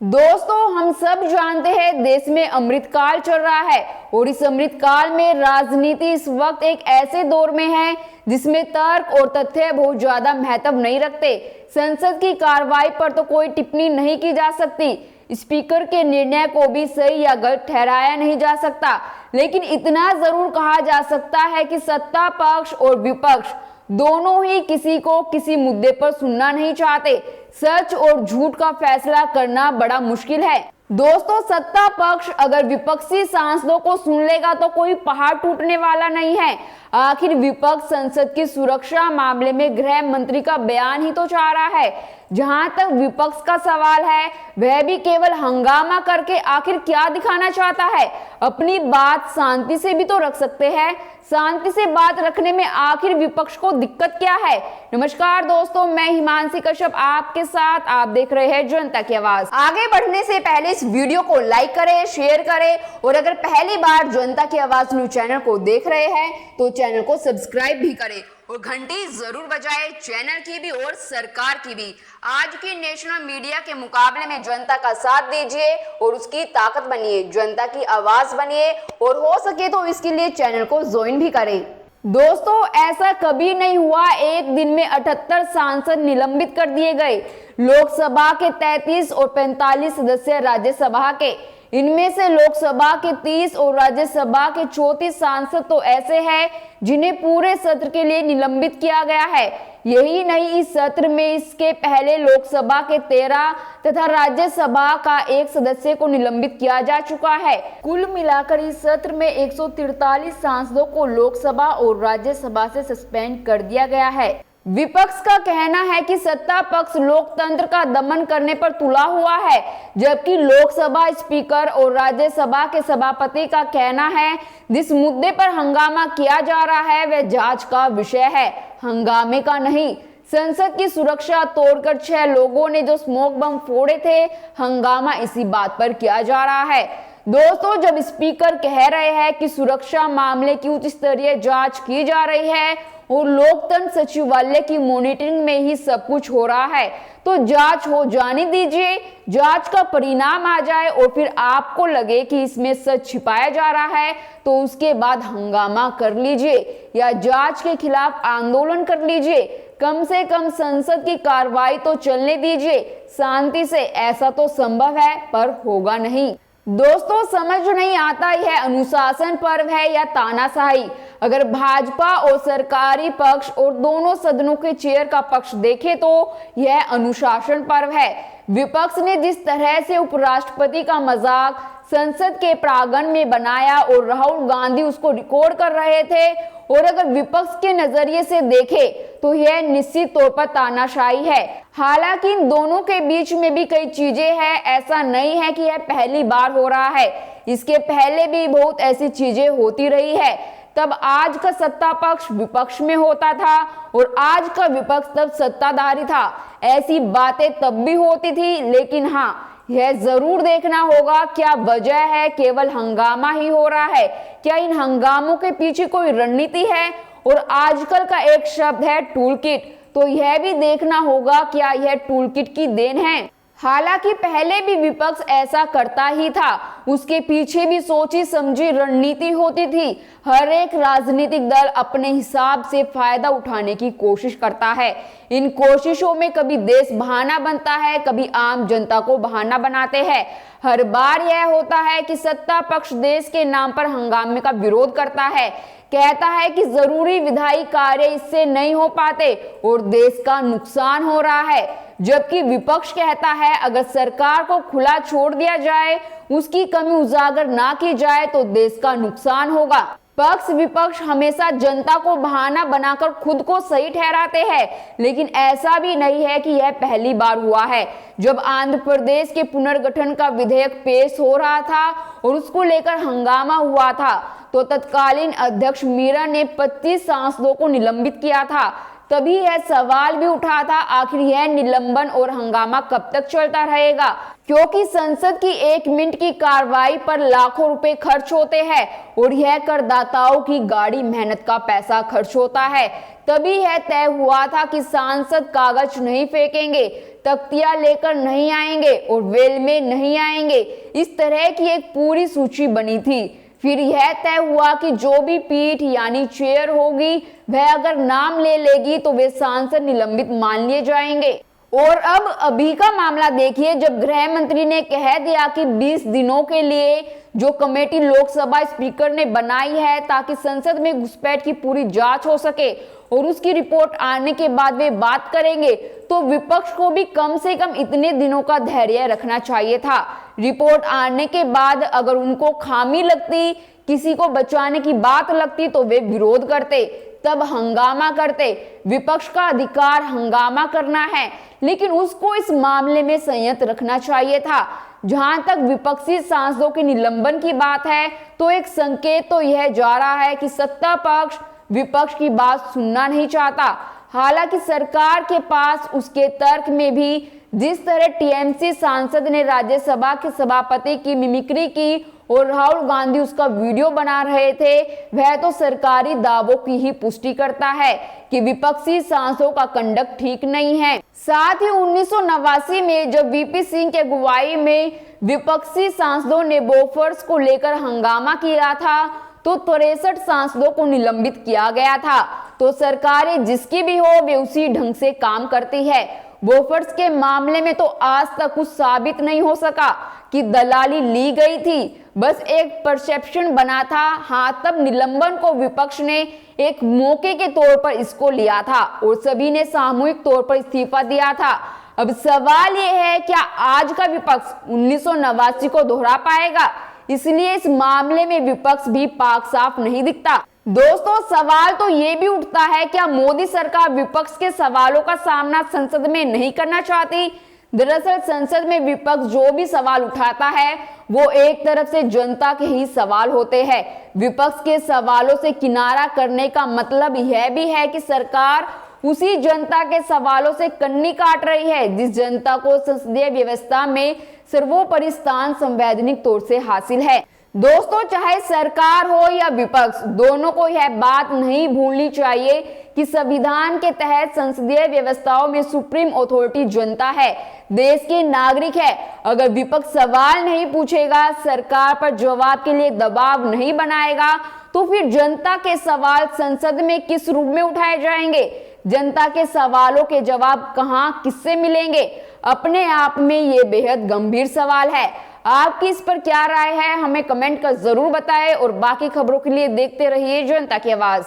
दोस्तों, हम सब जानते हैं देश में अमृतकाल चल रहा है और इस अमृतकाल में राजनीति इस वक्त एक ऐसे दौर में है जिसमें तर्क और तथ्य बहुत ज्यादा महत्व नहीं रखते। संसद की कार्रवाई पर तो कोई टिप्पणी नहीं की जा सकती, स्पीकर के निर्णय को भी सही या गलत ठहराया नहीं जा सकता, लेकिन इतना जरूर कहा जा सकता है कि सत्ता पक्ष और विपक्ष दोनों ही किसी को किसी मुद्दे पर सुनना नहीं चाहते। सच और झूठ का फैसला करना बड़ा मुश्किल है। दोस्तों, सत्ता पक्ष अगर विपक्षी सांसदों को सुन लेगा तो कोई पहाड़ टूटने वाला नहीं है। आखिर विपक्ष संसद की सुरक्षा मामले में गृह मंत्री का बयान ही तो चाह रहा है। जहां तक विपक्ष का सवाल है, वह भी केवल हंगामा करके आखिर क्या दिखाना चाहता है। अपनी बात शांति से भी तो रख सकते हैं। शांति से बात रखने में आखिर विपक्ष को दिक्कत क्या है। नमस्कार दोस्तों, मैं हिमांशी कश्यप आपके साथ, आप देख रहे हैं जनता की आवाज। आगे बढ़ने से पहले इस वीडियो को लाइक करें, शेयर करें और अगर पहली बार जनता की आवाज न्यूज चैनल को देख रहे हैं तो चैनल को सब्सक्राइब भी करें और घंटी जरूर बजाएं, चैनल की भी और सरकार की भी। आज की नेशनल मीडिया के मुकाबले में जनता का साथ दीजिए और उसकी ताकत बनिए, जनता की आवाज बनिए और हो सके तो इसके लिए चैनल को ज्वाइन भी करें। दोस्तों, ऐसा कभी नहीं हुआ एक दिन में 78 सांसद निलंबित कर दिए गए। लोकसभा के 33 और 45 सदस्य राज्यसभा के, इनमें से लोकसभा के 30 और राज्यसभा के 34 सांसद तो ऐसे हैं जिन्हें पूरे सत्र के लिए निलंबित किया गया है। यही नहीं, इस सत्र में इसके पहले लोकसभा के 13 तथा राज्यसभा का 1 सदस्य को निलंबित किया जा चुका है। कुल मिलाकर इस सत्र में 143 सांसदों को लोकसभा और राज्यसभा से सस्पेंड कर दिया गया है। विपक्ष का कहना है कि सत्ता पक्ष लोकतंत्र का दमन करने पर तुला हुआ है, जबकि लोकसभा स्पीकर और राज्यसभा के सभापति का कहना है जिस मुद्दे पर हंगामा किया जा रहा है वह जांच का विषय है, हंगामे का नहीं। संसद की सुरक्षा तोड़कर 6 लोगों ने जो स्मोक बम फोड़े थे, हंगामा इसी बात पर किया जा रहा है। दोस्तों, जब स्पीकर कह रहे हैं कि सुरक्षा मामले की उच्च स्तरीय जांच की जा रही है और लोकतंत्र सचिवालय की मॉनिटरिंग में ही सब कुछ हो रहा है, तो जांच हो जाने दीजिए। जांच का परिणाम आ जाए और फिर आपको लगे कि इसमें सच छिपाया जा रहा है तो उसके बाद हंगामा कर लीजिए या जांच के खिलाफ आंदोलन कर लीजिए। कम से कम संसद की कार्रवाई तो चलने दीजिए शांति से। ऐसा तो संभव है पर होगा नहीं। दोस्तों, समझ नहीं आता यह अनुशासन पर्व है या तानाशाही। अगर भाजपा और सरकारी पक्ष और दोनों सदनों के चेयर का पक्ष देखें तो यह अनुशासन पर्व है। विपक्ष ने जिस तरह से उपराष्ट्रपति का मजाक संसद के प्रांगण में बनाया और राहुल गांधी उसको रिकॉर्ड कर रहे थे, और अगर विपक्ष के नजरिए से देखे तो यह निश्चित तौर पर तानाशाही है। हालांकि इन दोनों के बीच में भी कई चीजें हैं। ऐसा नहीं है कि यह पहली बार हो रहा है, इसके पहले भी बहुत ऐसी चीजें होती रही है। तब आज का सत्ता पक्ष विपक्ष में होता था और आज का विपक्ष तब सत्ताधारी था। ऐसी बातें तब भी होती थी, लेकिन हाँ, यह जरूर देखना होगा क्या वजह है केवल हंगामा ही हो रहा है, क्या इन हंगामों के पीछे कोई रणनीति है। और आजकल का एक शब्द है टूल किट, तो यह भी देखना होगा क्या यह टूल किट की देन है। हालांकि पहले भी विपक्ष ऐसा करता ही था, उसके पीछे भी सोची समझी रणनीति होती थी। हर एक राजनीतिक दल अपने हिसाब से फायदा उठाने की कोशिश करता है। इन कोशिशों में कभी देश बहाना बनता है, कभी आम जनता को बहाना बनाते हैं। हर बार यह होता है कि सत्ता पक्ष देश के नाम पर हंगामे का विरोध करता है, कहता है कि जरूरी विधायी कार्य इससे नहीं हो पाते और देश का नुकसान हो रहा है, जबकि विपक्ष कहता है अगर सरकार को खुला छोड़ दिया जाए, उसकी कमी उजागर ना की जाए तो देश का नुकसान होगा। पक्ष विपक्ष हमेशा जनता को बहाना बनाकर खुद को सही ठहराते हैं, लेकिन ऐसा भी नहीं है कि यह पहली बार हुआ है। जब आंध्र प्रदेश के पुनर्गठन का विधेयक पेश हो रहा था और उसको लेकर हंगामा हुआ था, तो तत्कालीन अध्यक्ष मीरा ने 25 सांसदों को निलंबित किया था। तभी यह सवाल भी उठा था, आखिर यह निलंबन और हंगामा कब तक चलता रहेगा, क्योंकि संसद की 1 मिनट की कार्रवाई पर लाखों रुपए खर्च होते हैं और यह करदाताओं की गाढ़ी मेहनत का पैसा खर्च होता है। तभी यह तय हुआ था कि सांसद कागज नहीं फेंकेंगे, तख्तियां लेकर नहीं आएंगे और वेल में नहीं आएंगे। इस तरह की एक पूरी सूची बनी थी। फिर यह तय हुआ कि जो भी पीठ यानी चेयर होगी वह अगर नाम ले लेगी तो वे सांसद निलंबित मान लिए जाएंगे। और अब अभी का मामला देखिए, जब गृह मंत्री ने कह दिया कि 20 दिनों के लिए जो कमेटी लोकसभा स्पीकर ने बनाई है ताकि संसद में घुसपैठ की पूरी जांच हो सके और उसकी रिपोर्ट आने के बाद वे बात करेंगे, तो विपक्ष को भी कम से कम इतने दिनों का धैर्य रखना चाहिए था। रिपोर्ट आने के बाद अगर उनको खामी लगती, किसी को बचाने की बात लगती तो वे विरोध करते, तब हंगामा करते। विपक्ष का अधिकार हंगामा करना है, लेकिन उसको इस मामले में संयत रखना चाहिए था। जहां तक विपक्षी सांसदों के निलंबन की बात है, तो एक संकेत तो यह जा रहा है कि सत्ता पक्ष विपक्ष की बात सुनना नहीं चाहता। हालांकि सरकार के पास उसके तर्क में भी जिस तरह टीएमसी सांसद ने राज्यसभा के सभापति की मिमिक्री की और राहुल गांधी उसका वीडियो बना रहे थे, वह तो सरकारी दावों की ही पुष्टि करता है कि विपक्षी सांसदों का कंडक्ट ठीक नहीं है। साथ ही 1989 में जब वीपी सिंह के अगुवाई में विपक्षी सांसदों ने बोफोर्स को लेकर हंगामा किया था तो 63 सांसदों को निलंबित किया गया था। तो सरकारें जिसकी भी हो वे उसी ढंग से काम करती है। बोफोर्स के मामले में तो आज तक कुछ साबित नहीं हो सका कि दलाली ली गई थी, बस एक परसेप्शन बना था। हाँ, तब निलंबन को विपक्ष ने एक मौके के तौर पर इसको लिया था और सभी ने सामूहिक तौर पर इस्तीफा दिया था। अब सवाल यह है, क्या आज का विपक्ष 1989 को दोहरा पाएगा? इसलिए इस मामले में विपक्ष भी पाक साफ नहीं दिखता। दोस्तों, सवाल तो ये भी उठता है, क्या मोदी सरकार विपक्ष के सवालों का सामना संसद में नहीं करना चाहती? दरअसल संसद में विपक्ष जो भी सवाल उठाता है वो एक तरफ से जनता के ही सवाल होते हैं। विपक्ष के सवालों से किनारा करने का मतलब यह भी है कि सरकार उसी जनता के सवालों से कन्नी काट रही है जिस जनता को संसदीय व्यवस्था में सर्वोपरि स्थान संवैधानिक तौर से हासिल है। दोस्तों, चाहे सरकार हो या विपक्ष, दोनों को यह बात नहीं भूलनी चाहिए कि संविधान के तहत संसदीय व्यवस्थाओं में सुप्रीम अथॉरिटी जनता है, देश के नागरिक है। अगर विपक्ष सवाल नहीं पूछेगा, सरकार पर जवाब के लिए दबाव नहीं बनाएगा, तो फिर जनता के सवाल संसद में किस रूप में उठाए जाएंगे? जनता के सवालों के जवाब कहां, किससे मिलेंगे? अपने आप में ये बेहद गंभीर सवाल है। आपकी इस पर क्या राय है, हमें कमेंट कर जरूर बताएं और बाकी खबरों के लिए देखते रहिए जनता की आवाज।